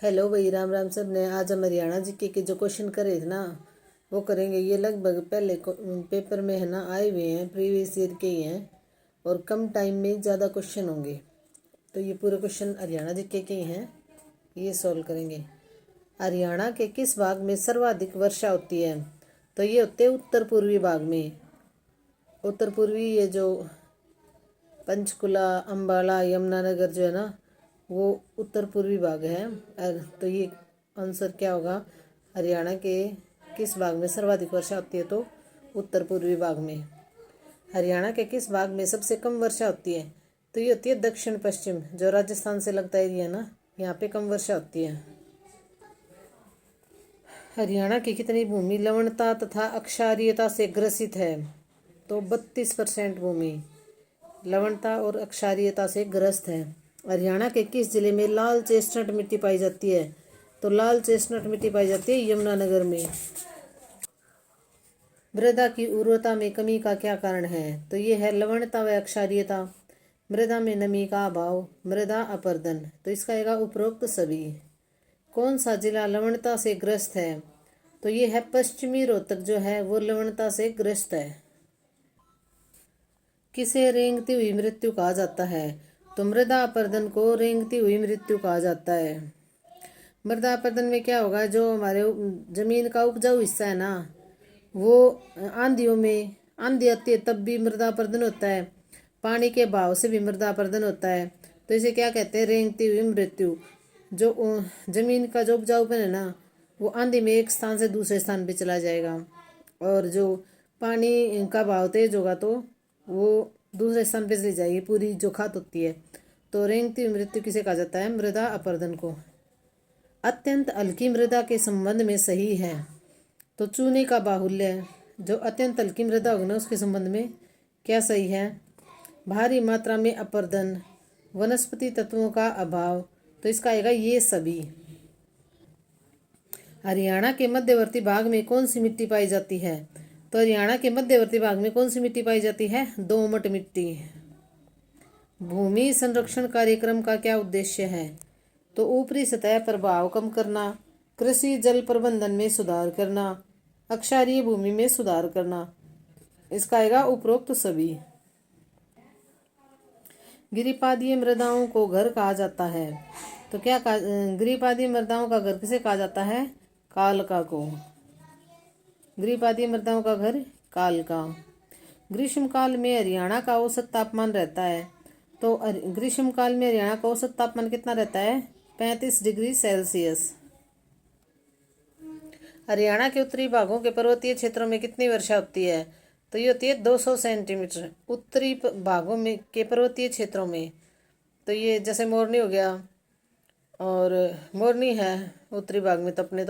Hello भाई, राम राम सब ने। आज हम हरियाणा जीके के जो क्वेश्चन करे थे ना वो करेंगे। ये लगभग पहले पेपर में है ना आए हुए हैं, प्रीवियस ईयर के ही हैं और कम टाइम में ज़्यादा क्वेश्चन होंगे। तो ये पूरे क्वेश्चन हरियाणा जीके के ही हैं, ये सॉल्व करेंगे। हरियाणा के किस भाग में सर्वाधिक वर्षा होती है? तो ये होते हैं उत्तर पूर्वी भाग में। उत्तर पूर्वी ये जो पंचकुला, अम्बाला, यमुनानगर जो है ना वो उत्तर पूर्वी भाग है। तो ये आंसर क्या होगा? हरियाणा के किस भाग में सर्वाधिक वर्षा होती है? तो उत्तर पूर्वी भाग में। हरियाणा के किस भाग में सबसे कम वर्षा होती है? तो ये होती है दक्षिण पश्चिम, जो राजस्थान से लगता एरिया है ना, यहाँ पे कम वर्षा होती है। हरियाणा की कितनी भूमि लवणता तथा अक्षारीयता से ग्रसित है? तो 32% भूमि लवणता और अक्षारीयता से ग्रस्त है। हरियाणा के किस जिले में लाल चेस्टनट मिट्टी पाई जाती है? तो लाल चेस्टनट मिट्टी पाई जाती है यमुनानगर में। मृदा की उर्वरता में कमी का क्या कारण है? तो ये है लवणता व अक्षारीयता, मृदा में नमी का अभाव, मृदा अपरदन। तो इसका आएगा उपरोक्त सभी। कौन सा जिला लवणता से ग्रस्त है? तो ये है पश्चिमी रोहतक जो है वो लवणता से ग्रस्त है। किसे रेंगती हुई मृत्यु कहा जाता है? तो मृदा अपरदन को रेंगती हुई मृत्यु कहा जाता है। मृदा अपरदन में क्या होगा? जो हमारे जमीन का उपजाऊ हिस्सा है ना वो आंधियों में आंधी आती है तब भी मृदा अपरदन होता है, पानी के बहाव से भी मृदा अपरदन होता है। तो इसे क्या कहते हैं? रेंगती हुई मृत्यु। जो जमीन का जो उपजाऊपन है ना वो आंधी में एक स्थान से दूसरे स्थान पे चला जाएगा, और जो पानी का बहाव तेज होगा तो वो दूसरे स्थान पे चली जाएगी, पूरी जो खात होती है। तो रेंगती हुई मृत्यु किसे कहा जाता है? मृदा अपरदन को। अत्यंत हल्की मृदा के संबंध में सही है? तो चूने का बाहुल्य, जो अत्यंत हल्की मृदा होगी ना उसके संबंध में क्या सही है? भारी मात्रा में अपरदन, वनस्पति तत्वों का अभाव। तो इसका आएगा ये सभी। हरियाणा के मध्यवर्ती भाग में कौन सी मिट्टी पाई जाती है? तो हरियाणा के मध्यवर्ती भाग में कौन सी मिट्टी पाई जाती है? दोमट मिट्टी। भूमि संरक्षण कार्यक्रम का क्या उद्देश्य है? तो ऊपरी सतह प्रभाव कम करना, कृषि जल प्रबंधन में सुधार करना, अक्षारीय भूमि में सुधार करना। इसका आएगा उपरोक्त सभी। गिरिपादीय मृदाओं को घर कहा जाता है। तो क्या गिरिपादीय मृदाओं का घर किसे कहा जाता है? कालका को। गिरिपादीय मृदाओं का घर कालका। ग्रीष्म काल में हरियाणा का औसत तापमान रहता है। तो ग्रीष्म काल में हरियाणा का औसत तापमान कितना रहता है? 35 डिग्री सेल्सियस। हरियाणा के उत्तरी भागों के पर्वतीय क्षेत्रों में कितनी वर्षा होती है? तो ये होती है 200 सेंटीमीटर उत्तरी भागों में के पर्वतीय क्षेत्रों में। तो ये जैसे मोरनी हो गया, और मोरनी है उत्तरी भाग में तो अपने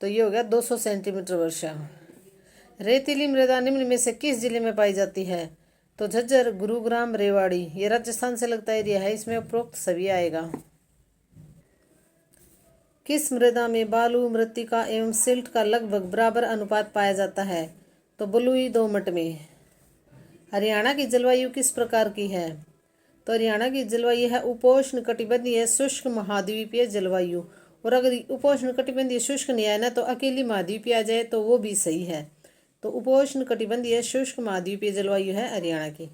तो ये हो गया 200 सेंटीमीटर वर्षा। रेतीली मृदा निम्न में से किस जिले में पाई जाती है? तो झज्जर, गुरुग्राम, रेवाड़ी। ये राजस्थान से लगता एरिया है, इसमें उपरोक्त सभी आएगा। किस मृदा में बालू, मृत्तिका एवं सिल्ट का लगभग बराबर अनुपात पाया जाता है? तो बलुई दोमट में। हरियाणा की जलवायु किस प्रकार की है? तो हरियाणा की जलवायु है उपोष्ण कटिबंधीय शुष्क महाद्वीपीय जलवायु। और अगर उपोष्ण कटिबंधीय शुष्क नहीं आया ना तो अकेली महाद्वीपीय आ जाए तो वो भी सही है। तो उपोष्ण कटिबंधीय शुष्क महाद्वीपीय जलवायु है हरियाणा की।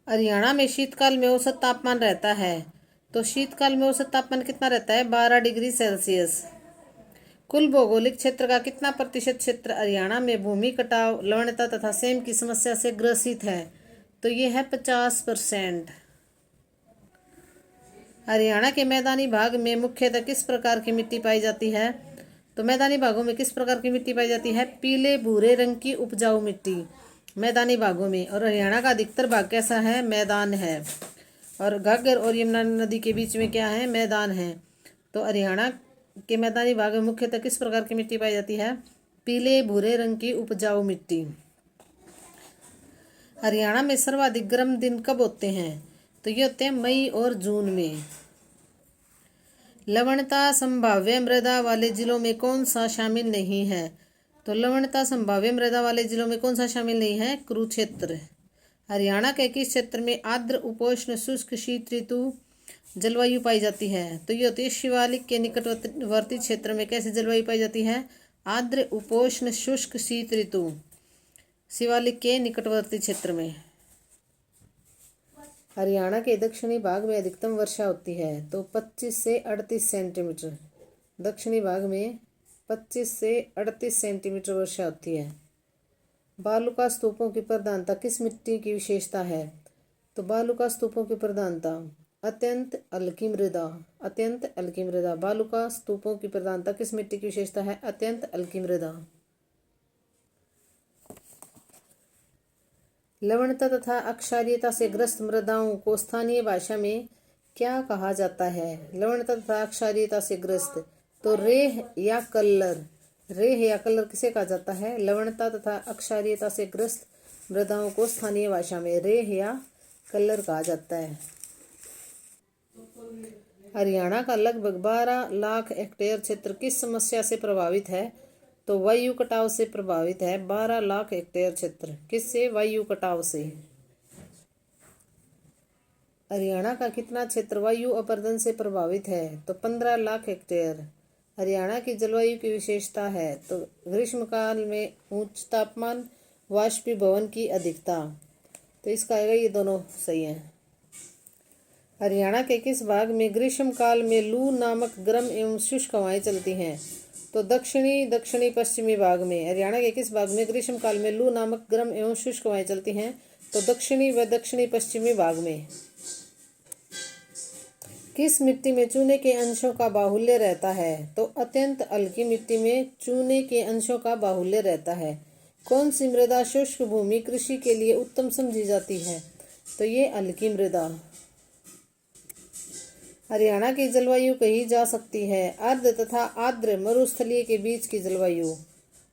हरियाणा में शीतकाल में औसत तापमान रहता है। तो शीतकाल में औसत तापमान कितना रहता है? 12 डिग्री सेल्सियस। कुल भौगोलिक क्षेत्र का कितना प्रतिशत क्षेत्र हरियाणा में भूमि कटाव, लवणता तथा सेम की समस्या से ग्रसित है? तो ये है 50%। हरियाणा के मैदानी भाग में मुख्यतः किस प्रकार की मिट्टी पाई जाती है? तो मैदानी भागों में किस प्रकार की मिट्टी पाई जाती है? पीले भूरे रंग की उपजाऊ मिट्टी मैदानी भागों में। और हरियाणा का अधिकतर भाग कैसा है? मैदान है। और घाघर और यमुना नदी के बीच में क्या है? मैदान है। तो हरियाणा के मैदानी भाग में मुख्यतः किस प्रकार की मिट्टी पाई जाती है? पीले भूरे रंग की उपजाऊ मिट्टी। हरियाणा में सर्वाधिक गर्म दिन कब होते हैं? तो ये होते हैं मई और जून में। लवणता संभाव्य मृदा वाले जिलों में कौन सा शामिल नहीं है? तो लवणता संभाव्य मृदा वाले जिलों में कौन सा शामिल नहीं है? कुरुक्षेत्र। हरियाणा के किस क्षेत्र में आर्द्र उपोष्ण शुष्क शीत ऋतु जलवायु पाई जाती है? तो ये होती है शिवालिक के निकटवर्ती क्षेत्र में कैसी जलवायु पाई जाती है? आर्द्र उपोष्ण शुष्क शीत ऋतु, शिवालिक के निकटवर्ती क्षेत्र में। हरियाणा के दक्षिणी भाग में अधिकतम वर्षा होती है, तो 25 से 38 सेंटीमीटर। दक्षिणी भाग में 25 से 38 सेंटीमीटर वर्षा होती है। बालुका स्तूपों की प्रधानता किस मिट्टी की विशेषता है? तो बालुका स्तूपों की प्रधानता अत्यंत हल्की मृदा, अत्यंत हल्की मृदा। बालुका स्तूपों की प्रधानता किस मिट्टी की विशेषता है? अत्यंत हल्की मृदा। लवणता तथा अक्षारीयता से ग्रस्त मृदाओं को स्थानीय भाषा में क्या कहा जाता है? लवणता तथा अक्षारीयता से ग्रस्त, तो रेह या कल्लर। रेह या कल्लर किसे कहा जाता है? लवणता तथा अक्षारीयता से ग्रस्त मृदाओं को स्थानीय भाषा में रेह या कल्लर कहा जाता है। हरियाणा का लगभग 12 लाख हेक्टेयर क्षेत्र किस समस्या से प्रभावित है? तो वायु कटाव से प्रभावित है। 12 लाख हेक्टेयर क्षेत्र किससे? वायु कटाव से। हरियाणा का कितना क्षेत्र वायु अपरदन से प्रभावित है? तो 15 लाख हेक्टेयर। हरियाणा की जलवायु की विशेषता है, तो ग्रीष्मकाल में उच्च तापमान, वाष्पीभवन की अधिकता। तो इसका आएगा, ये दोनों सही है। हरियाणा के किस भाग में ग्रीष्मकाल में लू नामक गर्म एवं शुष्क हवाएं चलती हैं? तो दक्षिणी पश्चिमी भाग में। हरियाणा के किस भाग में ग्रीष्मकाल में लू नामक गर्म एवं शुष्क हवाएं चलती हैं? तो दक्षिणी व दक्षिणी पश्चिमी भाग में। किस मिट्टी में चूने के अंशों का बाहुल्य रहता है? तो अत्यंत हल्की मिट्टी में चूने के अंशों का बाहुल्य रहता है। कौन सी मृदा शुष्क भूमि कृषि के लिए उत्तम समझी जाती है? तो ये हल्की मृदा। हरियाणा की जलवायु कही जा सकती है आर्द्र तथा आर्द्र मरुस्थलीय के बीच की जलवायु।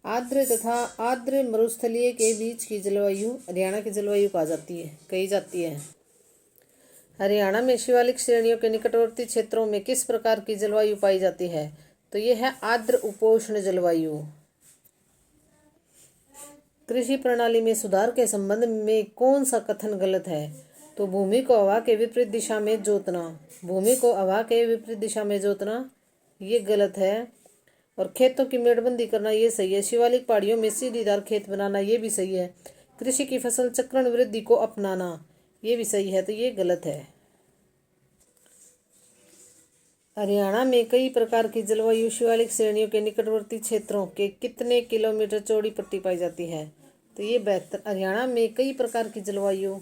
आर्द्र तथा आर्द्र मरुस्थलीय के बीच की जलवायु हरियाणा की जलवायु कही जाती है। हरियाणा में शिवालिक श्रेणियों के निकटवर्ती क्षेत्रों में किस प्रकार की जलवायु पाई जाती है? तो यह है आर्द्र उपोष्ण जलवायु। कृषि प्रणाली में सुधार के संबंध में कौन सा कथन गलत है? तो भूमि को हवा के विपरीत दिशा में जोतना। भूमि को हवा के विपरीत दिशा में जोतना ये गलत है। और खेतों की मेड़बंदी करना ये सही है। शिवालिक पहाड़ियों में सीढ़ीदार खेत बनाना ये भी सही है। कृषि की फसल चक्रण वृद्धि को अपनाना ये भी सही है, तो ये गलत है। हरियाणा में कई प्रकार की जलवायु शिवालिक श्रेणियों के निकटवर्ती क्षेत्रों के कितने किलोमीटर चौड़ी पट्टी पाई जाती है? तो ये 72। हरियाणा में कई प्रकार की जलवायु,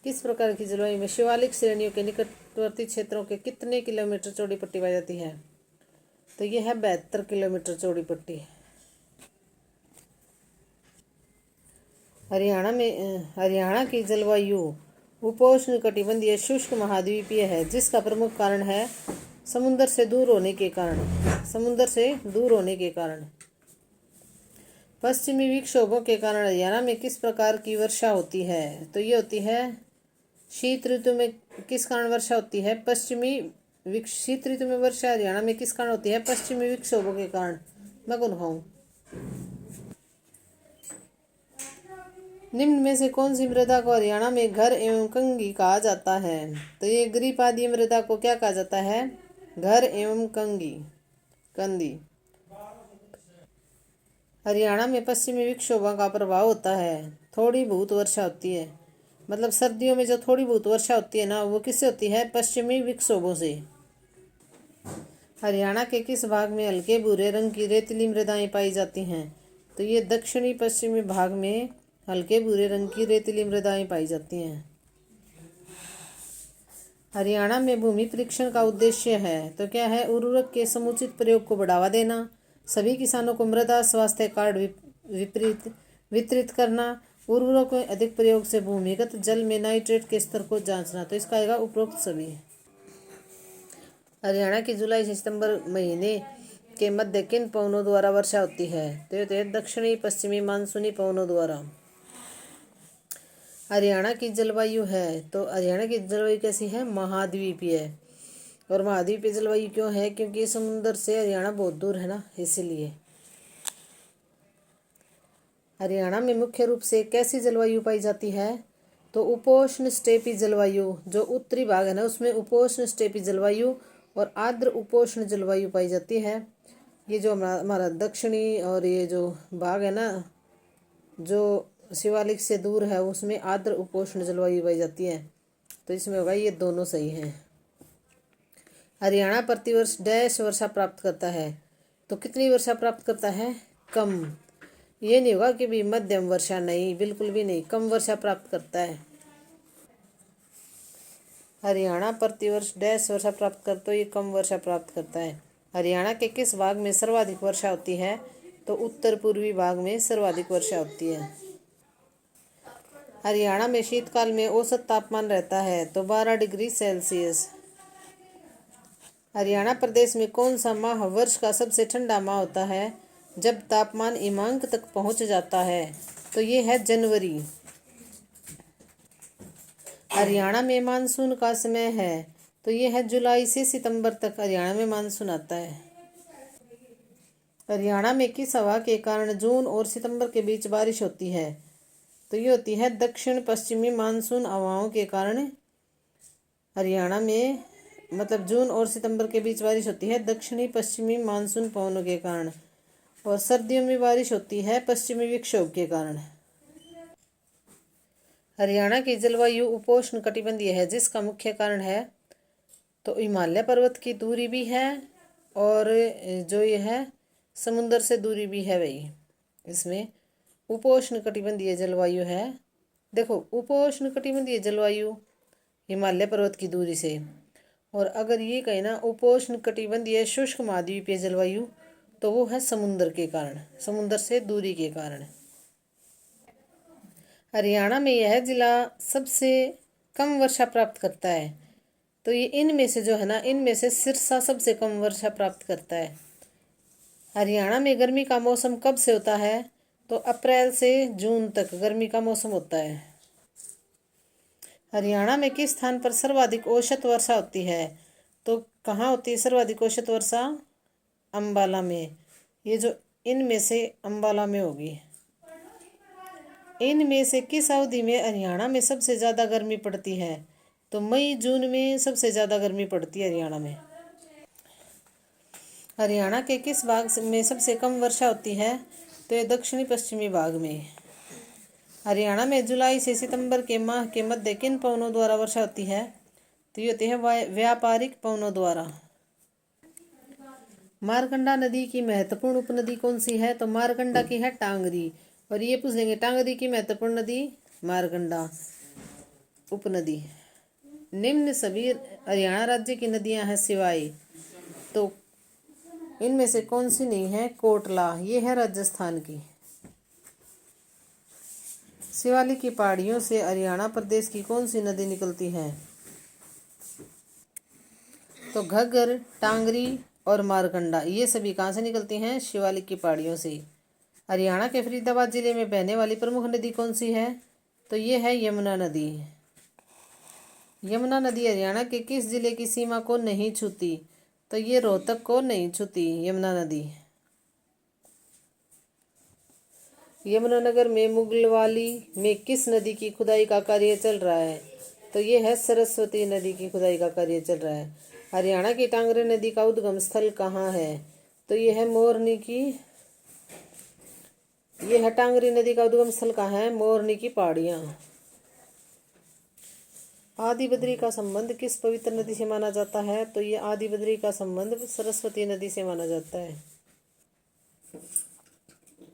किस प्रकार की जलवायु में शिवालिक श्रेणियों के निकटवर्ती क्षेत्रों के कितने किलोमीटर चौड़ी पट्टी पाई जाती है? तो ये है 72 किलोमीटर चौड़ी पट्टी। हरियाणा की जलवायु उपोष्ण कटिबंधीय शुष्क महाद्वीपीय है, जिसका प्रमुख कारण है समुद्र से दूर होने के कारण। पश्चिमी विक्षोभों के कारण हरियाणा में किस प्रकार की वर्षा होती है? तो ये होती है शीत ऋतु में। किस कारण वर्षा होती है? शीत ऋतु में वर्षा हरियाणा में किस कारण होती है? पश्चिमी विक्षोभों के कारण। मैं कौन खाऊं? निम्न में से कौन सी मृदा को हरियाणा में घर एवं कंगी कहा जाता है? तो ये ग्रीपादीय मृदा को क्या कहा जाता है? घर एवं कंदी। हरियाणा में पश्चिमी विक्षोभों का प्रभाव होता है। थोड़ी बहुत वर्षा होती है, मतलब सर्दियों में जो थोड़ी बहुत वर्षा होती है ना, वो किससे होती है? पश्चिमी विक्षोभों से। हरियाणा के किस भाग में हल्के भूरे रंग की रेतीली मृदाएं पाई जाती हैं? तो ये दक्षिणी पश्चिमी भाग में हल्के भूरे रंग की रेतीली मृदाएं पाई जाती हैं। हरियाणा में भूमि परीक्षण का उद्देश्य है, तो क्या है? उर्वरक के समुचित प्रयोग को बढ़ावा देना, सभी किसानों को मृदा स्वास्थ्य कार्ड वितरित करना, उर्वरकों के अधिक प्रयोग से भूमिगत जल में नाइट्रेट के स्तर को जांचना। तो इसका आएगा उपरोक्त सभी। हरियाणा की जुलाई से सितंबर महीने के मध्य किन पवनों द्वारा वर्षा होती है? तो ये दक्षिणी पश्चिमी मानसूनी पवनों द्वारा। हरियाणा की जलवायु है, तो हरियाणा की जलवायु कैसी है? महाद्वीपीय। और महाद्वीपीय जलवायु क्यों है? क्योंकि समुद्र से हरियाणा बहुत दूर है ना, इसीलिए। हरियाणा में मुख्य रूप से कैसी जलवायु पाई जाती है? तो उपोष्ण स्टेपी जलवायु, जो उत्तरी भाग है ना उसमें उपोष्ण स्टेपी जलवायु और आर्द्र उपोष्ण जलवायु पाई जाती है। ये जो हमारा दक्षिणी और ये जो भाग है ना जो शिवालिक से दूर है उसमें आर्द्र उपोष्ण जलवायु पाई जाती है। तो इसमें होगा ये दोनों सही हैं। हरियाणा प्रतिवर्ष डैश वर्षा प्राप्त करता है, तो कितनी वर्षा प्राप्त करता है? कम। ये नहीं होगा कि भी मध्यम वर्षा, नहीं, बिल्कुल भी नहीं, कम वर्षा प्राप्त करता है। हरियाणा प्रतिवर्ष डैश वर्षा प्राप्त करता, तो ये कम वर्षा प्राप्त करता है। हरियाणा के किस भाग में सर्वाधिक वर्षा होती है? तो उत्तर पूर्वी भाग में सर्वाधिक वर्षा होती है। हरियाणा में शीतकाल में औसत तापमान रहता है, तो 12 डिग्री सेल्सियस। हरियाणा प्रदेश में कौन सा माह वर्ष का सबसे ठंडा माह होता है? जब तापमान हिमांक तक पहुंच जाता है, तो ये है जनवरी। हरियाणा में मानसून का समय है, तो ये है जुलाई से सितंबर तक हरियाणा में मानसून आता है। हरियाणा में किस हवा के कारण जून और सितंबर के बीच बारिश होती है? तो ये होती है दक्षिण पश्चिमी मानसून हवाओं के कारण हरियाणा में, मतलब जून और सितंबर के बीच बारिश होती है दक्षिणी पश्चिमी मानसून पवनों के कारण। और सर्दियों में बारिश होती है पश्चिमी विक्षोभ के कारण। हरियाणा की जलवायु उपोष्ण कटिबंधीय है, जिसका मुख्य कारण है तो हिमालय पर्वत की दूरी भी है और जो ये है समुद्र से दूरी भी है भाई। इसमें उपोष्ण कटिबंधीय जलवायु है। देखो उपोष्ण कटिबंधीय जलवायु हिमालय पर्वत की दूरी से, और अगर ये कहे ना उपोष्ण कटिबंधीय शुष्क महाद्वीपीय जलवायु, तो वो है समुद्र के कारण, समुद्र से दूरी के कारण। हरियाणा में यह जिला सबसे कम वर्षा प्राप्त करता है, तो ये इनमें से जो है ना, इनमें से सिरसा सबसे कम वर्षा प्राप्त करता है। हरियाणा में गर्मी का मौसम कब से होता है? तो अप्रैल से जून तक गर्मी का मौसम होता है। हरियाणा में किस स्थान पर सर्वाधिक औसत वर्षा होती है? तो कहाँ होती है सर्वाधिक औसत वर्षा? अंबाला में। ये जो इनमें से अंबाला में होगी। इनमें से किस अवधि में हरियाणा में सबसे ज़्यादा गर्मी पड़ती है? तो मई जून में सबसे ज़्यादा गर्मी पड़ती है हरियाणा में। हरियाणा के किस भाग में सबसे कम वर्षा होती है? तो ये दक्षिणी पश्चिमी भाग में। हरियाणा में जुलाई से सितंबर के माह के मध्य किन पवनों द्वारा वर्षा होती है? तो ये होती है व्यापारिक पवनों द्वारा। मारकंडा नदी की महत्वपूर्ण उपनदी कौन सी है? तो मारकंडा की है टांगरी। और ये पूछ लेंगे टांगरी की महत्वपूर्ण नदी मारकंडा उपनदी। निम्न सभी हरियाणा राज्य की नदियां हैं सिवाय, तो इनमें से कौन सी नहीं है? कोटला, ये है राजस्थान की। शिवालिक की पहाड़ियों से हरियाणा प्रदेश की कौन सी नदी निकलती है? तो घग्गर, टांगरी और मारकंडा, ये सभी कहाँ से निकलती हैं? शिवालिक की पहाड़ियों से। हरियाणा के फरीदाबाद जिले में बहने वाली प्रमुख नदी कौन सी है? तो ये है यमुना नदी। यमुना नदी हरियाणा के किस जिले की सीमा को नहीं छूती? तो ये रोहतक को नहीं छूती यमुना नदी। यमुनानगर में मुगलवाली में किस नदी की खुदाई का कार्य चल रहा है? तो ये है सरस्वती नदी की खुदाई का कार्य चल रहा है। हरियाणा की टांगरी नदी का उद्गम स्थल कहाँ है? तो ये है मोरनी की, ये है टांगरी नदी का उद्गम स्थल कहाँ है? मोरनी की पहाड़ियाँ। आदि बद्री का संबंध किस पवित्र नदी से माना जाता है? तो ये आदि बद्री का संबंध सरस्वती नदी से माना जाता है।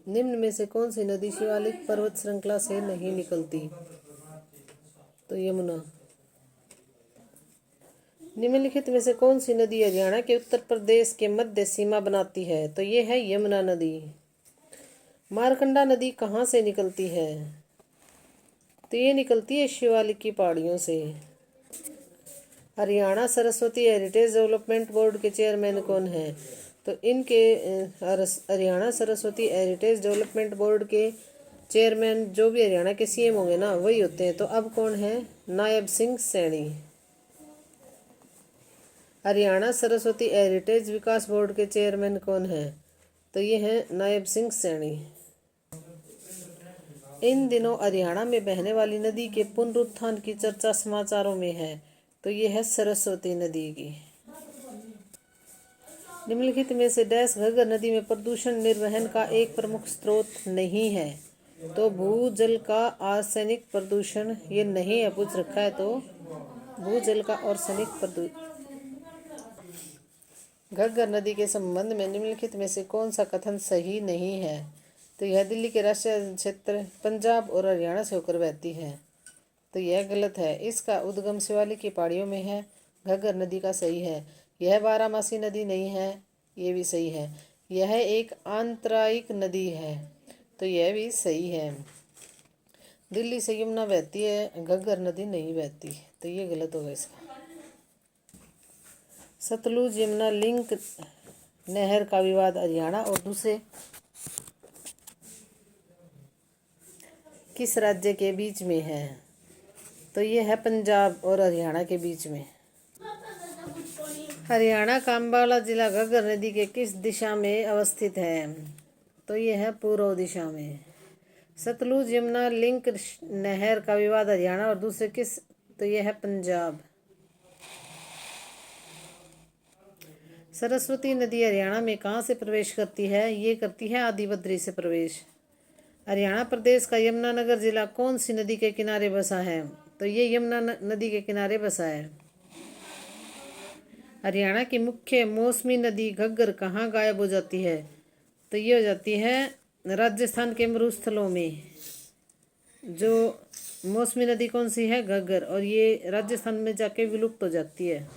निम्न में से कौन सी नदी शिवालिक पर्वत श्रृंखला से नहीं निकलती? तो यमुना। निम्नलिखित में से कौन सी नदी हरियाणा के उत्तर प्रदेश के मध्य सीमा बनाती है? तो ये है यमुना नदी। मारकंडा नदी कहाँ से निकलती है? तो ये निकलती है शिवालिक की पहाड़ियों से। Haryana Saraswati heritage development board के चेयरमैन कौन है? तो इनके Haryana Saraswati heritage development board के चेयरमैन जो भी हरियाणा के सीएम होंगे ना वही होते हैं। तो अब कौन है? नायब सिंह सैनी। हरियाणा सरस्वती हेरिटेज विकास बोर्ड के चेयरमैन कौन है? तो ये है नायब सिंह सैनी। इन दिनों हरियाणा में बहने वाली नदी के पुनरुत्थान की चर्चा समाचारों में है। तो ये है सरस्वती नदी की। निम्नलिखित में से डैश घग्गर नदी में प्रदूषण निर्वहन का एक प्रमुख स्रोत नहीं है। तो भूजल का आर्सेनिक प्रदूषण ये नहीं है, पूछ रखा है। तो भूजल का आर्सेनिक प्रदूषण। घग्गर नदी के संबंध में निम्नलिखित में से कौन सा कथन सही नहीं है। तो यह दिल्ली के राष्ट्रीय क्षेत्र पंजाब और हरियाणा से होकर बहती है। तो यह गलत है। इसका उद्गम शिवालिक की पहाड़ियों में है। घग्गर नदी का सही है। यह बारामासी नदी नहीं है, ये भी सही है। यह एक आंतरायिक नदी है, तो यह भी सही है। दिल्ली से यमुना बहती है, घग्गर नदी नहीं बहती, तो ये गलत होगा इसका। सतलुज यमुना लिंक नहर का विवाद हरियाणा और दूसरे किस राज्य के बीच में है। तो ये है पंजाब और हरियाणा के बीच में। हरियाणा का अम्बाला जिला घग्गर नदी के किस दिशा में अवस्थित है। तो ये है पूर्व दिशा में। सतलुज यमुना लिंक नहर का विवाद हरियाणा और दूसरे किस। तो ये है पंजाब। सरस्वती नदी हरियाणा में कहाँ से प्रवेश करती है। ये करती है आदिबद्री से प्रवेश। हरियाणा प्रदेश का यमुनानगर जिला कौन सी नदी के किनारे बसा है। तो ये यमुना नदी के किनारे बसा है। हरियाणा की मुख्य मौसमी नदी घग्गर कहाँ गायब हो जाती है। तो ये हो जाती है राजस्थान के मरुस्थलों में। जो मौसमी नदी कौन सी है, घग्गर, और ये राजस्थान में जाके विलुप्त हो जाती है।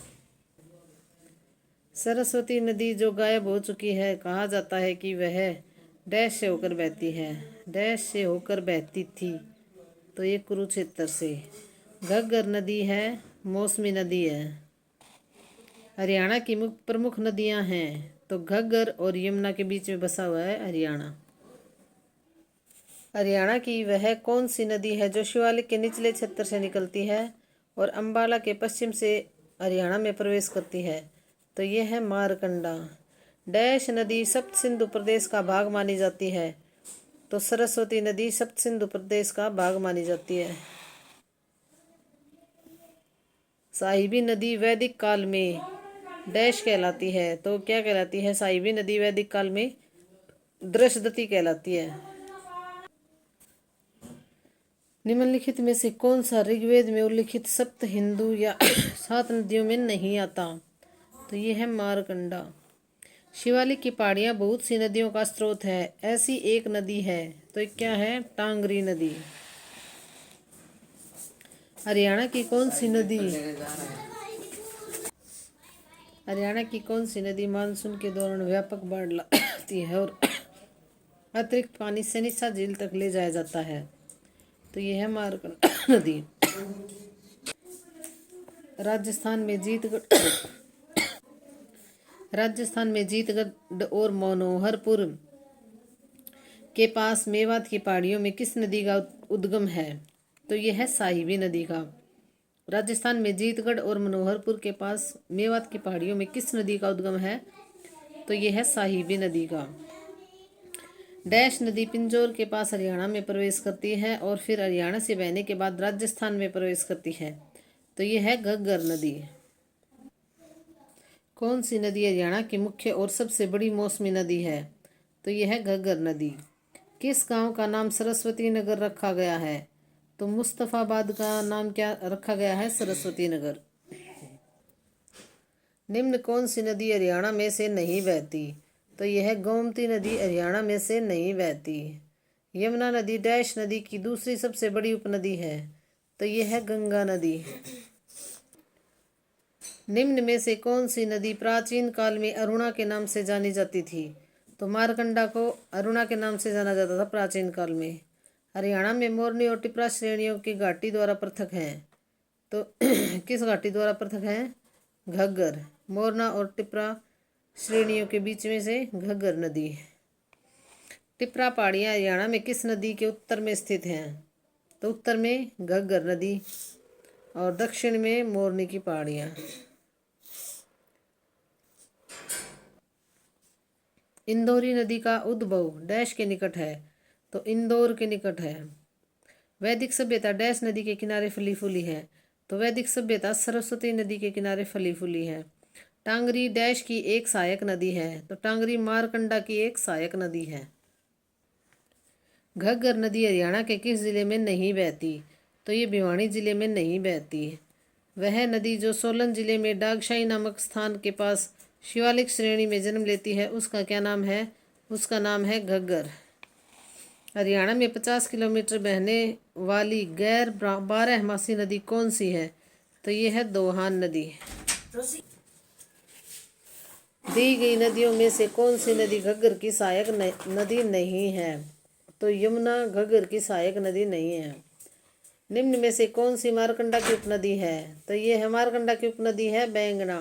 सरस्वती नदी जो गायब हो चुकी है, कहा जाता है कि वह डैश से होकर बहती है। डैश से होकर बहती थी, तो ये कुरुक्षेत्र से। घग्गर नदी है, मौसमी नदी है। हरियाणा की प्रमुख नदियां हैं। तो घग्गर और यमुना के बीच में बसा हुआ है हरियाणा। हरियाणा की वह कौन सी नदी है जो शिवालिक के निचले क्षेत्र से निकलती है और अंबाला के पश्चिम से हरियाणा में प्रवेश करती है। तो यह है मारकंडा। डैश नदी सप्त सिंधु प्रदेश का भाग मानी जाती है। तो सरस्वती नदी सप्त सिंधु प्रदेश का भाग मानी जाती है। साहिबी नदी वैदिक काल में डैश कहलाती है। तो क्या कहलाती है साहिबी नदी वैदिक काल में। दृशदती कहलाती है। निम्नलिखित में से कौन सा ऋग्वेद में उल्लिखित सप्त हिंदू या 7 नदियों में नहीं आता। तो ये है मारकंडा। शिवालिक की पहाड़ियाँ बहुत सी नदियों का स्रोत है। ऐसी एक नदी है, तो क्या है, टांगरी नदी। हरियाणा की कौन सी नदी मानसून के दौरान व्यापक बाढ़ लाती है और अतिरिक्त पानी सनिसा झील तक ले जाया जाता है। तो यह है मारकंडा नदी। राजस्थान में जीतगढ़ और मनोहरपुर के पास मेवात की पहाड़ियों में किस नदी का उद्गम है। तो यह है साहिबी नदी का। राजस्थान में जीतगढ़ और मनोहरपुर के पास मेवात की पहाड़ियों में किस नदी का उद्गम है। तो यह है साहिबी नदी का। डैश नदी पिंजौर के पास हरियाणा में प्रवेश करती है और फिर हरियाणा से बहने के बाद राजस्थान में प्रवेश करती है। तो यह है घग्गर नदी। कौन सी नदी हरियाणा की मुख्य और सबसे बड़ी मौसमी नदी है। तो यह है घग्गर नदी। किस गांव का नाम सरस्वती नगर रखा गया है। तो मुस्तफाबाद का नाम क्या रखा गया है, सरस्वती नगर। निम्न कौन सी नदी हरियाणा में से नहीं बहती। तो यह गोमती नदी हरियाणा में से नहीं बहती। यमुना नदी डैश नदी की दूसरी सबसे बड़ी उपनदी है। तो यह है गंगा नदी। निम्न में से कौन सी नदी प्राचीन काल में अरुणा के नाम से जानी जाती थी। तो मारकंडा को अरुणा के नाम से जाना जाता था प्राचीन काल में। हरियाणा में मोरनी और टिपरा श्रेणियों की घाटी द्वारा पृथक है। तो किस घाटी द्वारा पृथक है, घग्गर। मोरना और टिपरा श्रेणियों के बीच में से घग्गर नदी। टिपरा पहाड़ियाँ हरियाणा में किस नदी के उत्तर में स्थित हैं। तो उत्तर में घग्गर नदी और दक्षिण में मोरनी की पहाड़ियाँ। इंदौरी नदी का उद्भव डैश के निकट है। तो इंदौर के निकट है। वैदिक सभ्यता डैश नदी के किनारे फली फूली है, तो वैदिक सभ्यता सरस्वती नदी के किनारे फली फूली है। टांगरी डैश की एक सहायक नदी है, तो टांगरी मारकंडा की एक सहायक नदी है। घग्गर नदी हरियाणा के किस जिले में नहीं बहती, तो ये भिवानी जिले में नहीं बहती। वह नदी जो सोलन जिले में डागशाही नामक स्थान के पास शिवालिक श्रेणी में जन्म लेती है, उसका क्या नाम है? उसका नाम है घग्गर। हरियाणा में 50 किलोमीटर बहने वाली गैर बारहमासी नदी कौन सी है? तो ये है दोहान नदी। दी गई नदियों में से कौन सी नदी घग्गर की सहायक नदी नहीं है? तो यमुना घग्गर की सहायक नदी नहीं है। निम्न में से कौन सी मारकंडा की उपनदी है? तो ये है मारकंडा की उपनदी है बैंगना।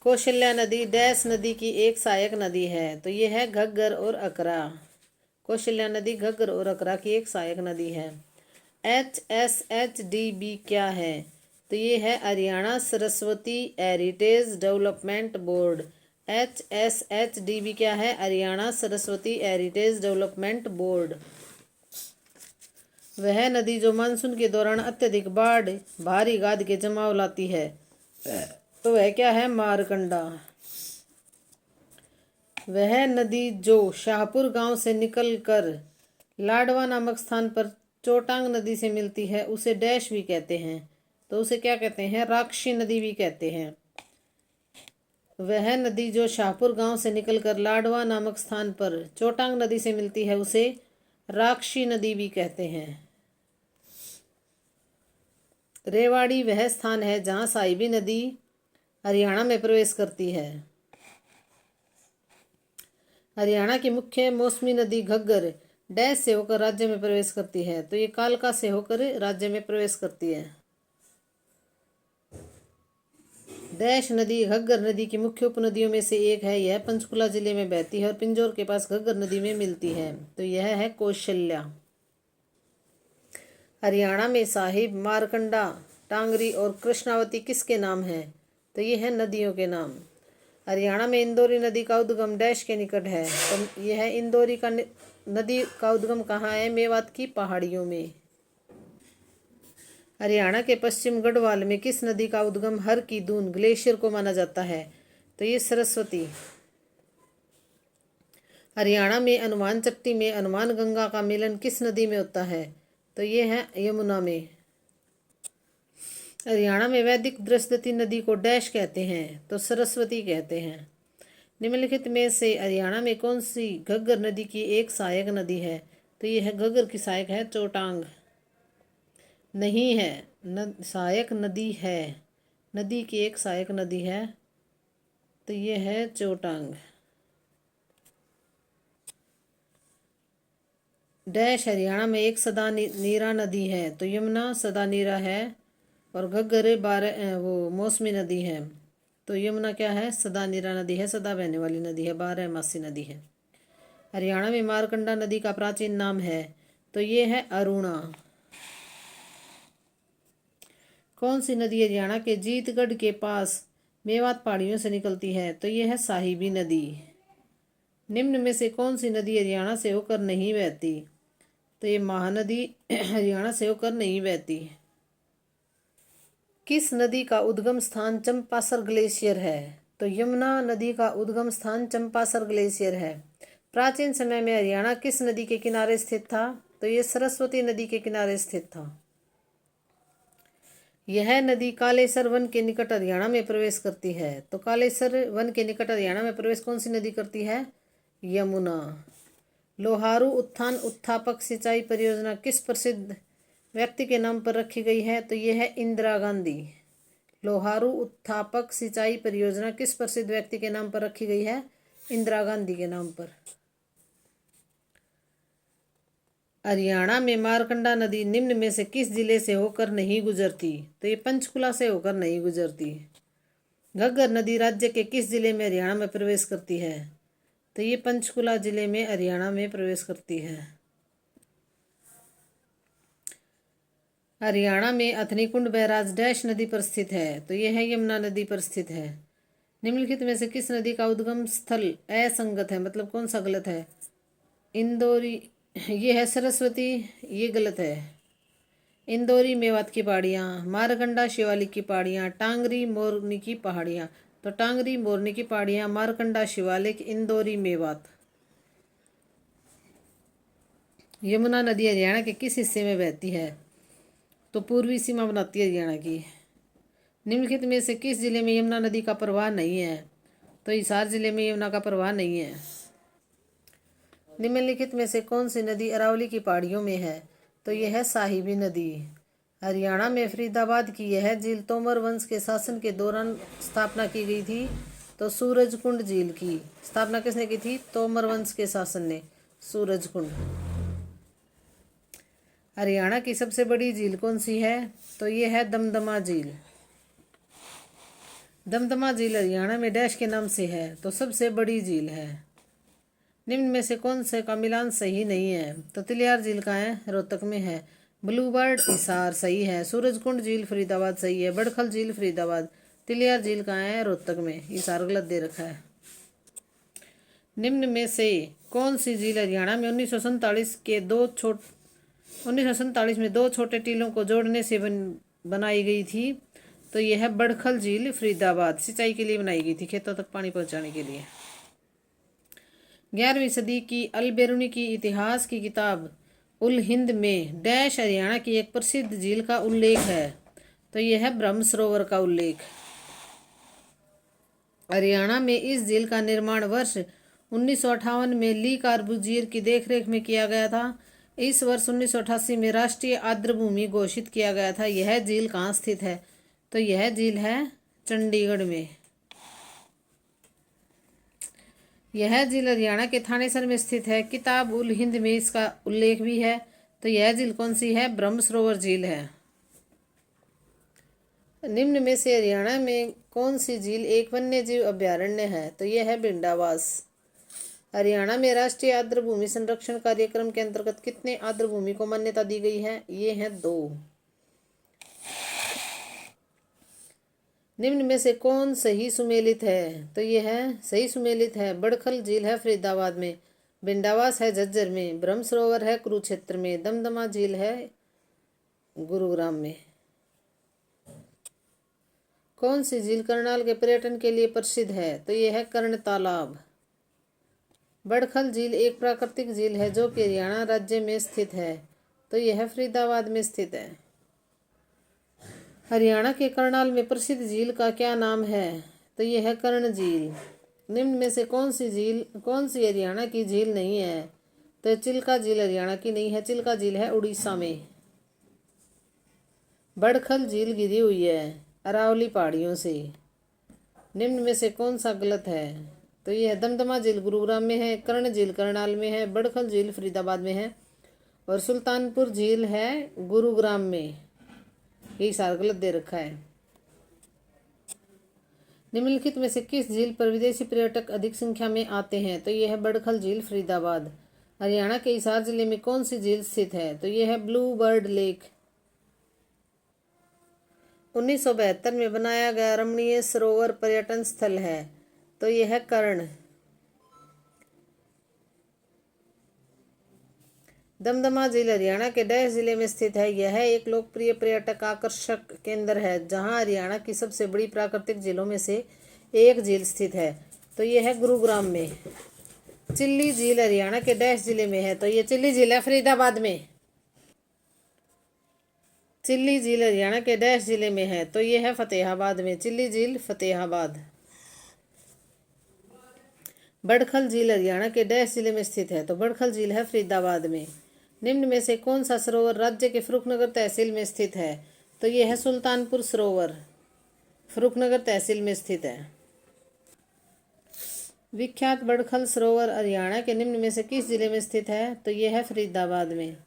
कौशल्या नदी डैश नदी की एक सहायक नदी है, तो ये है घग्गर और अकरा। कौशल्या नदी घग्गर और अकरा की एक सहायक नदी है। HSHDB क्या है? तो ये है Haryana Saraswati heritage development board. HSHDB क्या है? Haryana Saraswati heritage development board. वह नदी जो मानसून के दौरान अत्यधिक बाढ़ भारी गाद के जमाव लाती है, तो वह क्या है? मारकंडा। वह नदी जो शाहपुर गांव से निकलकर लाडवा नामक स्थान पर चोटांग नदी से मिलती है, उसे डैश भी कहते हैं, तो उसे क्या कहते हैं? राक्षी नदी भी कहते हैं। वह नदी जो शाहपुर गांव से निकलकर लाडवा नामक स्थान पर चोटांग नदी से मिलती है, उसे राक्षी नदी भी कहते हैं। रेवाड़ी वह स्थान है जहां साहिबी नदी हरियाणा में प्रवेश करती है। हरियाणा की मुख्य मौसमी नदी घग्गर डैश से होकर राज्य में प्रवेश करती है, तो ये कालका से होकर राज्य में प्रवेश करती है। डैश नदी घग्गर नदी की मुख्य उपनदियों में से एक है। यह पंचकुला जिले में बहती है और पिंजौर के पास घग्गर नदी में मिलती है, तो यह है कौशल्या। हरियाणा में साहिब, मारकंडा, टांगरी और कृष्णावती किसके नाम है? तो ये है नदियों के नाम। हरियाणा में इंदौरी नदी का उद्गम डैश के निकट है, तो यह है इंदौरी का नदी का उद्गम कहाँ है? मेवात की पहाड़ियों में। हरियाणा के पश्चिम गढ़वाल में किस नदी का उद्गम हर की दून ग्लेशियर को माना जाता है? तो ये सरस्वती। हरियाणा में हनुमान चट्टी में हनुमान गंगा का मिलन किस नदी में होता है? तो ये है यमुना में। हरियाणा में वैदिक दृष्टि नदी को डैश कहते हैं? तो सरस्वती कहते हैं। निम्नलिखित में से हरियाणा में कौन सी घग्गर नदी की एक सहायक नदी है? तो ये है घग्गर की सहायक है चोटांग। नहीं है, सहायक नदी है, नदी की एक सहायक नदी है, तो ये है चोटांग। डैश हरियाणा में एक सदा नीरा नदी है, तो यमुना सदा नीरा है, और घग्गर वो मौसमी नदी है, तो यमुना क्या है? सदा नीरा नदी है, सदा बहने वाली नदी है, बारहमासी नदी है। हरियाणा में मारकंडा नदी का प्राचीन नाम है, तो ये है अरुणा। कौन सी नदी हरियाणा के जीतगढ़ के पास मेवात पहाड़ियों से निकलती है? तो ये है साहिबी नदी। निम्न में से कौन सी नदी हरियाणा से होकर नहीं बहती? तो ये महानदी हरियाणा से होकर नहीं बहती। किस नदी का उद्गम स्थान चंपासर ग्लेशियर है? तो यमुना नदी का उद्गम स्थान चंपासर ग्लेशियर है। प्राचीन समय में हरियाणा किस नदी के किनारे स्थित था? तो ये सरस्वती नदी के किनारे स्थित था। यह नदी कालेसर वन के निकट हरियाणा में प्रवेश करती है, तो कालेसर वन के निकट हरियाणा में प्रवेश कौन सी नदी करती है? यमुना। लोहारू उत्थान उत्थापक सिंचाई परियोजना किस प्रसिद्ध व्यक्ति के नाम पर रखी गई है? तो यह है इंदिरा गांधी। लोहारू उत्थापक सिंचाई परियोजना किस प्रसिद्ध व्यक्ति के नाम पर रखी गई है? इंदिरा गांधी के नाम पर। हरियाणा में मारकंडा नदी निम्न में से किस जिले से होकर नहीं गुजरती? तो ये पंचकुला से होकर नहीं गुजरती। घग्गर नदी राज्य के किस जिले में हरियाणा में प्रवेश करती है? तो ये पंचकुला जिले में हरियाणा में प्रवेश करती है। हरियाणा में अथनीकुंड बैराज डैश नदी पर स्थित है, तो यह है यमुना नदी पर स्थित है। निम्नलिखित में से किस नदी का उद्गम स्थल असंगत है, मतलब कौन सा गलत है? इंदौरी ये है सरस्वती, ये गलत है। इंदौरी मेवात की पहाड़ियाँ, मारकंडा शिवालिक की पहाड़ियाँ, टांगरी मोरनी की पहाड़ियाँ। तो टांगरी मोरनी की पहाड़ियाँ, मारकंडा शिवालिक, इंदौरी मेवात। यमुना नदी हरियाणा के किस हिस्से में बहती है? तो पूर्वी सीमा बनाती है हरियाणा की। निम्नलिखित में से किस जिले में यमुना नदी का प्रवाह नहीं है? तो हिसार जिले में यमुना का प्रवाह नहीं है। निम्नलिखित में से कौन सी नदी अरावली की पहाड़ियों में है? तो यह है साहिबी नदी। हरियाणा में फरीदाबाद की यह झील तोमर वंश के शासन के दौरान स्थापना की गई थी। तो सूरजकुंड झील की स्थापना किसने की थी? तोमर वंश के शासन ने। सूरजकुंड। हरियाणा की सबसे बड़ी झील कौन सी है? तो यह है दमदमा झील। दमदमा झील हरियाणा में डैश के नाम से है। तो सबसे बड़ी झील है। निम्न में से कौन से का मिलान सही नहीं है? तो तिलियार झील कहाँ है? रोहतक में है। ब्लूबर्ड हिसार सही है। सूरजकुंड झील फरीदाबाद सही है। बड़खल झील फरीदाबाद। तिलियार झील कहाँ है? रोहतक में। हिसार गलत दे रखा है। निम्न में से कौन सी झील हरियाणा में 1947 में दो छोटे टीलों को जोड़ने से बनाई गई थी? तो यह है बड़खल झील फरीदाबाद। सिंचाई के लिए बनाई गई थी, खेतों तक पानी पहुंचाने के लिए। 11वीं सदी की अल बेरूनी की इतिहास की किताब उल हिंद में डैश हरियाणा की एक प्रसिद्ध झील का उल्लेख है। तो यह है ब्रह्म सरोवर का उल्लेख। हरियाणा में इस झील का निर्माण वर्ष 1958 में ली कार्बूजियर की देखरेख में किया गया था। इस वर्ष 1988 में राष्ट्रीय आर्द्रभूमि घोषित किया गया था। यह झील कहाँ स्थित है? तो यह झील है चंडीगढ़ में। यह झील हरियाणा के थानेसर में स्थित है। किताब उल हिंद में इसका उल्लेख भी है। तो यह झील कौन सी है? ब्रह्म सरोवर झील है। निम्न में से हरियाणा में कौन सी झील एक वन्य जीव अभ्यारण्य है? तो यह है भिंडावास। हरियाणा में राष्ट्रीय आर्द्रभूमि संरक्षण कार्यक्रम के अंतर्गत कितने आर्द्रभूमि को मान्यता दी गई है? ये है 2। निम्न में से कौन सही सुमेलित है? तो यह है सही सुमेलित है। बड़खल झील है फरीदाबाद में। भिंडावास है झज्जर में। ब्रह्म सरोवर है कुरुक्षेत्र में। दमदमा झील है गुरुग्राम में। कौन सी झील करनाल के पर्यटन के लिए प्रसिद्ध है? तो यह है कर्ण तालाब। बड़खल झील एक प्राकृतिक झील है जो कि हरियाणा राज्य में स्थित है। तो यह फरीदाबाद में स्थित है। हरियाणा के करनाल में प्रसिद्ध झील का क्या नाम है? तो यह है कर्ण झील। निम्न में से कौन सी हरियाणा की झील नहीं है? तो चिल्का झील हरियाणा की नहीं है। चिल्का झील है उड़ीसा में। बड़खल झील घिरी हुई है अरावली पहाड़ियों से। निम्न में से कौन सा गलत है? तो यह दमदमा झील गुरुग्राम में है। कर्ण झील करनाल में है। बड़खल झील फरीदाबाद में है। और सुल्तानपुर झील है गुरुग्राम में। यही सारा गलत दे रखा है। निम्नलिखित में से किस झील पर विदेशी पर्यटक अधिक संख्या में आते हैं? तो यह है बड़खल झील फरीदाबाद। हरियाणा के हिसार जिले में कौन सी झील स्थित है? तो यह है ब्लू बर्ड लेक। 1972 में बनाया गया रमणीय सरोवर पर्यटन स्थल है। तो यह है कर्ण। दमदमा झील हरियाणा के डैश जिले में स्थित है। यह एक लोकप्रिय पर्यटक आकर्षक केंद्र है जहां हरियाणा की सबसे बड़ी प्राकृतिक झीलों में से एक झील स्थित है। तो यह है गुरुग्राम में। चिल्ली झील हरियाणा के डैश जिले में है? तो ये चिल्ली झील है फरीदाबाद में। चिल्ली झील हरियाणा के डैश जिले में है? तो यह है फतेहाबाद में। चिल्ली झील फतेहाबाद। बड़खल झील हरियाणा के डैश जिले में स्थित है? तो बड़खल झील है फरीदाबाद में। निम्न में से कौन सा सरोवर राज्य के फर्रुखनगर तहसील में स्थित है? तो यह है सुल्तानपुर सरोवर, फर्रुखनगर तहसील में स्थित है। विख्यात बड़खल सरोवर हरियाणा के निम्न में से किस जिले में स्थित है? तो यह है फरीदाबाद में।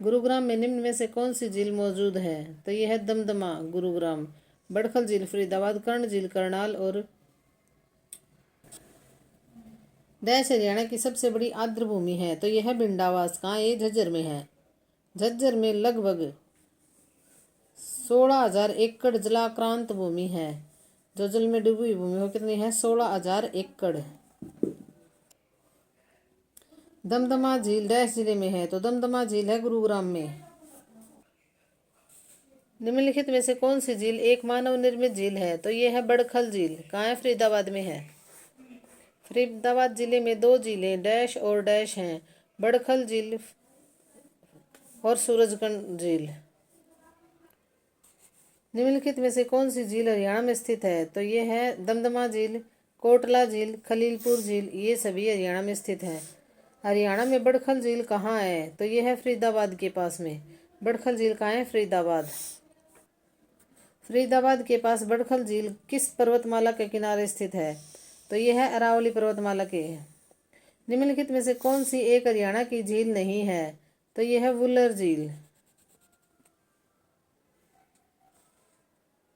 गुरुग्राम में निम्न में से कौन सी झील मौजूद है? तो यह है दमदमा गुरुग्राम। बड़खल झील फरीदाबाद, कर्ण झील करनाल और डैश हरियाणा की सबसे बड़ी आर्द्रभूमि है? तो यह है भिंडावास। कहाँ? ये झज्जर में है। झज्जर में लगभग 16,000 एकड़ जलाक्रांत भूमि है। जो जल में डूबी हुई भूमि वो कितनी है? 16,000 एकड़। दमदमा झील डैश जिले में है, तो दमदमा झील है गुरुग्राम में। निम्नलिखित में से कौन सी झील एक मानव निर्मित झील है, तो ये है बड़खल झील। कहाँ है? फरीदाबाद में है। फरीदाबाद जिले में दो झीलें डैश और डैश हैं, बड़खल झील और सूरजकुंड झील। निम्नलिखित में से कौन सी झील हरियाणा में स्थित है, तो ये है दमदमा झील, कोटला झील, खलीलपुर झील, ये सभी हरियाणा में स्थित है। हरियाणा में बड़खल झील कहाँ है, तो ये है फरीदाबाद के पास में। बड़खल झील कहाँ है? फरीदाबाद। फरीदाबाद के पास बड़खल झील किस पर्वतमाला के किनारे स्थित है, तो यह है अरावली पर्वतमाला के। निम्नलिखित में से कौन सी एक हरियाणा की झील नहीं है, तो यह है वुलर झील।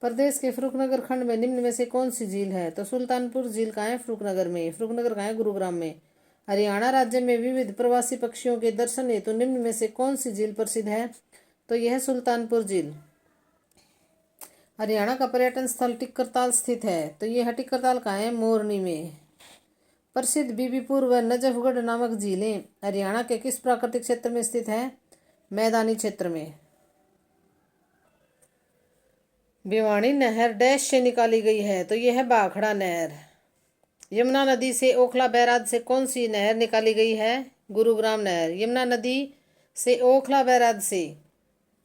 प्रदेश के फरुखनगर खंड में निम्न में से कौन सी झील है, तो सुल्तानपुर झील कहाँ है? फरुखनगर में। फरुखनगर कहाँ है? गुरुग्राम में। हरियाणा राज्य में विविध प्रवासी पक्षियों के दर्शन हेतु निम्न में से कौन सी झील प्रसिद्ध है, तो यह है सुल्तानपुर झील। हरियाणा का पर्यटन स्थल टिक्करताल स्थित है, तो यह है टिक्करताल कहाँ है? मोरनी में। प्रसिद्ध बीबीपुर व नजफगढ़ नामक झीलें हरियाणा के किस प्राकृतिक क्षेत्र में स्थित है? मैदानी क्षेत्र में। भिवानी नहर डैश से निकाली गई है, तो यह है भाखड़ा नहर। यमुना नदी से ओखला बैराज से कौन सी नहर निकाली गई है? गुरुग्राम नहर। यमुना नदी से ओखला बैराज से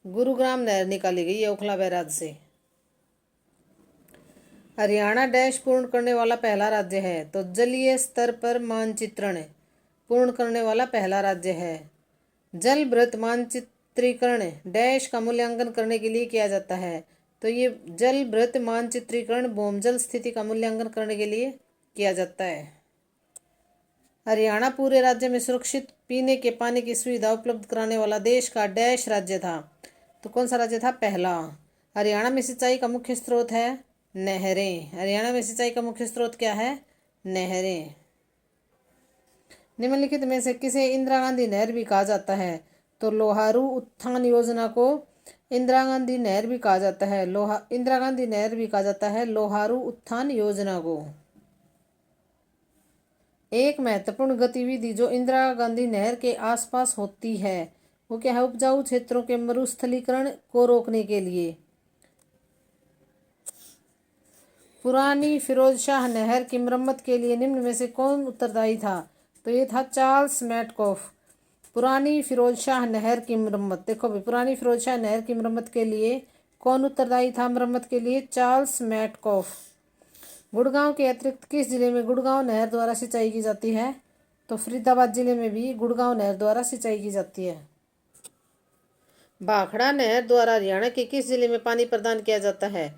गुरुग्राम नहर निकाली गई है, ओखला बैराज से। हरियाणा डैश पूर्ण करने वाला पहला राज्य है, तो जलीय स्तर पर मानचित्रण पूर्ण करने वाला पहला राज्य है। जल वृत्त मानचित्रीकरण डैश का मूल्यांकन करने के लिए किया जाता है, तो ये जल वृत्त मानचित्रीकरण भौमजल स्थिति का मूल्यांकन करने के लिए किया जाता है। हरियाणा पूरे राज्य में सुरक्षित पीने के पानी की सुविधा उपलब्ध कराने वाला देश का डैश राज्य था, तो कौन सा राज्य था? पहला। हरियाणा में सिंचाई का मुख्य स्रोत है नहरें। हरियाणा में सिंचाई का मुख्य स्रोत क्या है? नहरें। निम्नलिखित में से किसे इंदिरा गांधी नहर भी कहा जाता है, तो लोहारू उत्थान योजना को इंदिरा गांधी नहर भी कहा जाता है। इंदिरा गांधी नहर भी कहा जाता है लोहारू उत्थान योजना को। एक महत्वपूर्ण गतिविधि जो इंदिरा गांधी नहर के आसपास होती है वो क्या है? उपजाऊ क्षेत्रों के मरुस्थलीकरण को रोकने के लिए। पुरानी फिरोजशाह नहर की मरम्मत के लिए निम्न में से कौन उत्तरदायी था, तो ये था चार्ल्स मैटकॉफ। पुरानी फिरोजशाह नहर की मरम्मत, देखो भाई, पुरानी फिरोजशाह नहर की मरम्मत के लिए कौन उत्तरदायी था? मरम्मत के लिए चार्ल्स मैटकॉफ। गुड़गांव के अतिरिक्त किस जिले में गुड़गांव नहर द्वारा सिंचाई की जाती है, तो फरीदाबाद जिले में भी गुड़गांव नहर द्वारा सिंचाई की जाती है। भाखड़ा नहर द्वारा हरियाणा के किस जिले में पानी प्रदान किया जाता है,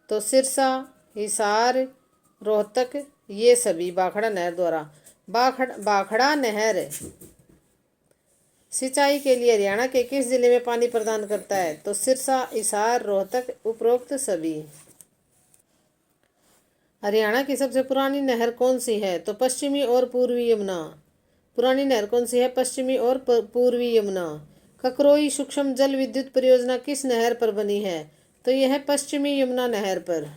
तो सिरसा, हिसार, रोहतक, ये सभी भाखड़ा नहर द्वारा। भाखड़ा नहर सिंचाई के लिए हरियाणा के किस जिले में पानी प्रदान करता है, तो सिरसा, हिसार, रोहतक, उपरोक्त सभी। हरियाणा की सबसे पुरानी नहर कौन सी है, तो पश्चिमी और पूर्वी यमुना। पुरानी नहर कौन सी है? पश्चिमी और पूर्वी यमुना। ककरोई सूक्ष्म जल विद्युत परियोजना किस नहर पर बनी है, तो यह है पश्चिमी यमुना नहर पर।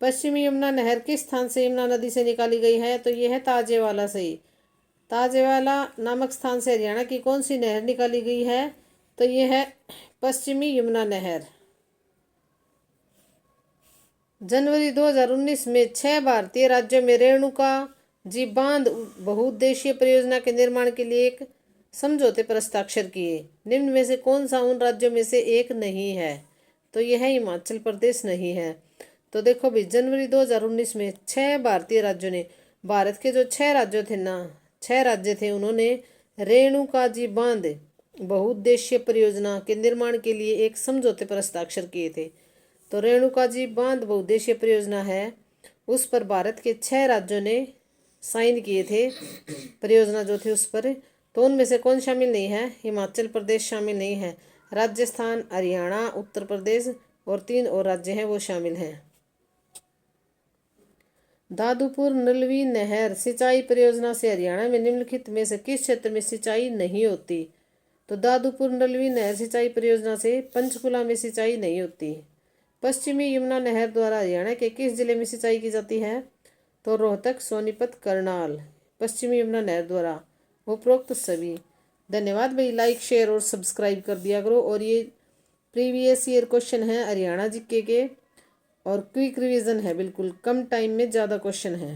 पश्चिमी यमुना नहर किस स्थान से यमुना नदी से निकाली गई है, तो यह है ताजेवाला से। ताजेवाला नामक स्थान से हरियाणा की कौन सी नहर निकाली गई है, तो यह है पश्चिमी यमुना नहर। जनवरी 2019 में 6 भारतीय राज्यों में रेणुका जी बांध बहुउद्देशीय परियोजना के निर्माण के लिए एक समझौते पर हस्ताक्षर किए। निम्न में से कौन सा उन राज्यों में से एक नहीं है, तो यह हिमाचल प्रदेश नहीं है। तो देखो भाई, जनवरी 2019 में 6 भारतीय राज्यों ने, भारत के जो 6 राज्यों थे ना, 6 राज्य थे, उन्होंने रेणुका जी बांध बहुउद्देशीय परियोजना के निर्माण के लिए एक समझौते पर हस्ताक्षर किए थे। तो रेणुका जी बांध बहुउद्देशीय परियोजना है, उस पर भारत के 6 राज्यों ने साइन किए थे, परियोजना जो थी उस पर। तो उनमें से कौन शामिल नहीं है? हिमाचल प्रदेश शामिल नहीं है। राजस्थान, हरियाणा, उत्तर प्रदेश और 3 और राज्य हैं वो शामिल हैं। दादूपुर नलवी नहर सिंचाई परियोजना से हरियाणा में निम्नलिखित में से किस क्षेत्र में सिंचाई नहीं होती, तो दादूपुर नलवी नहर सिंचाई परियोजना से पंचकुला में सिंचाई नहीं होती। पश्चिमी यमुना नहर द्वारा हरियाणा के किस जिले में सिंचाई की जाती है, तो रोहतक, सोनीपत, करनाल, पश्चिमी यमुना नहर द्वारा। उपरोक्त सभी। धन्यवाद भाई, लाइक शेयर और सब्सक्राइब कर दिया करो। और ये प्रीवियस ईयर क्वेश्चन है हरियाणा जीके के और क्विक रिवीजन है, बिल्कुल कम टाइम में ज़्यादा क्वेश्चन है।